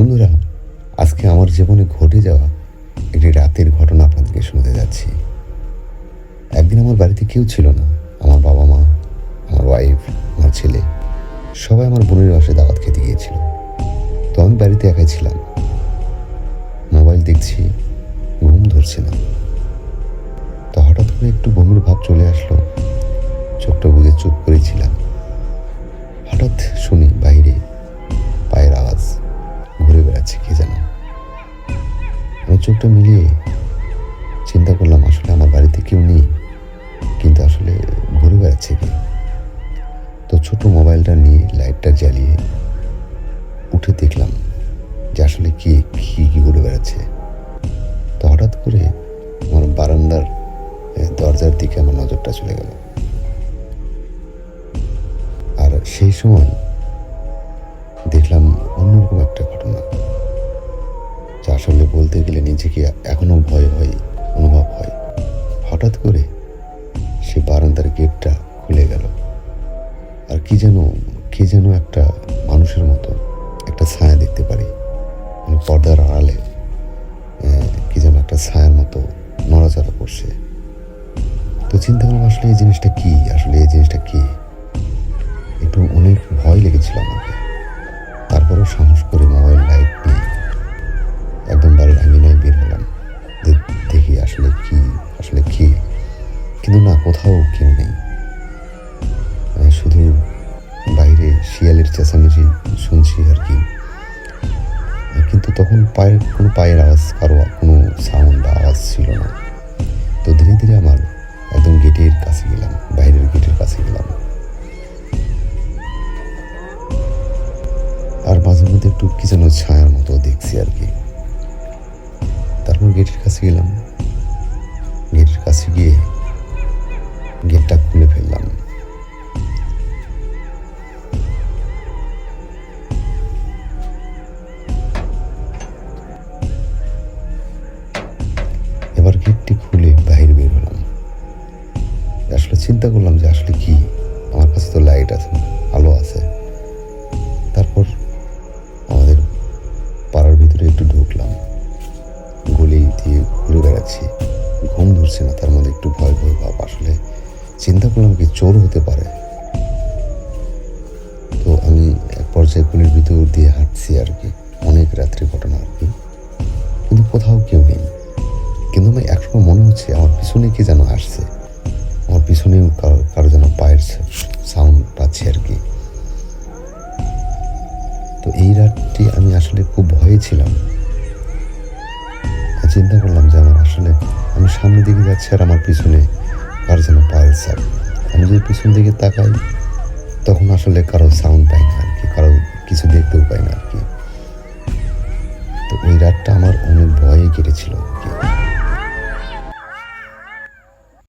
বন্ধুরা, আজকে আমার জীবনে ঘটে যাওয়া একটি রাতের ঘটনা আপনাদেরকে শোনাতে যাচ্ছি। একদিন আমার বাড়িতে কেউ ছিল না। আমার বাবা মা, আমার ওয়াইফ, আমার ছেলে সবাই আমার বোনের বাসায় দাওয়াত খেতে গিয়েছিল। তো আমি বাড়িতে একাই ছিলাম। মোবাইল দেখছি, ঘুম ধরছে না। তো হঠাৎ করে একটু বমির ভাব চলে আসলো। চোখটা বুজে চুপ করেছিলাম। হঠাৎ শুনি বাইরে পায়ের আওয়াজ, ঘুরে বেড়াচ্ছে কে যেন। আমি চোখটা মিলিয়ে চিন্তা করলাম আসলে আমার বাড়িতে কেউ নেই, কিন্তু আসলে ঘুরে বেড়াচ্ছে কে। তো ছোট মোবাইলটা নিয়ে লাইটটা জ্বালিয়ে উঠে দেখলাম যে আসলে কি ঘুরে বেড়াচ্ছে। তো হঠাৎ করে আমার বারান্দার দরজার দিকে আমার নজরটা চলে গেল। আর সেই সময় দেখলাম অন্যরকম একটা ঘটনা, যা আসলে বলতে গেলে নিজেকে এখনো ভয় ভয় অনুভব হয়। হঠাৎ করে সে বারান্দার গেটটা খুলে গেল, আর কি যেন একটা মানুষের মতো একটা ছায়া দেখতে পারি। পর্দার আড়ালে কি যেন একটা ছায়ার মতো নড়াচড়া করছে। তো চিন্তা করলাম আসলে এই জিনিসটা কি। একটু অনেক ভয় লেগেছিল আমাকে। তারপরেও সাহস করে মোবাইল লাইট নিয়ে একদম বাড়ির আঙিনায় বের হলাম। দেখি আসলে কি, কিন্তু না, কোথাও কেউ নেই। শুধু বাইরে শিয়ালের চেঁচামেচি শুনছি আর কি। কিন্তু তখন কোনো পায়ের আওয়াজ, কোনো সাউন্ড বা আওয়াজ ছিল না। তো ধীরে ধীরে আমার একদম গেটের কাছে গেলাম, বাইরের গেটের কাছে গেলাম। আর মাঝে মধ্যে একটু কি যেন ছায়ার মতো দেখছি আর কি। তারপর গেটের কাছে গেলাম। গেটের কাছে গিয়ে গেটটা খুলে ফেললাম। এবার গেটটি খুলে বাইরে বের হলাম। আসলে চিন্তা করলাম যে আসলে কি, আমার কাছে তো লাইট আছে, আলো আছে। তারপর আমাদের পাড়ার ভিতরে একটু ঢুকলাম। গলি দিয়ে ঘুরে বেড়াচ্ছি, ঘুম ধরছে না, তার মধ্যে একটু ভয় ভাব। আসলে চিন্তা করলাম কি চোর হতে পারে। তো আমি এক পর্যায়ে গলির ভিতর দিয়ে হাঁটছি আর কি। অনেক রাত্রে ঘটনা আর কি, কিন্তু কোথাও কেউ নেই। কিন্তু আমি একসময় মনে হচ্ছে আমার পিছনে কে যেন আসছে। আমার পিছনেও কারো যেন পায়ের সাউন্ড পাচ্ছি আর কি। তো এই রাতটি আমি আসলে খুব ভয়ে ছিলাম। চিন্তা করলাম যে আমি সামনের দিকে যাচ্ছি আর আমার পিছনে কার যেন পায়ের সাপ। আমি যদি পিছন দিকে তাকাই তখন আসলে কারো সাউন্ড পাই না আর কি, কারো কিছু দেখতেও পাই না আর কি। তো ওই রাতটা আমার অনেক ভয়ে কেটেছিল আর কি।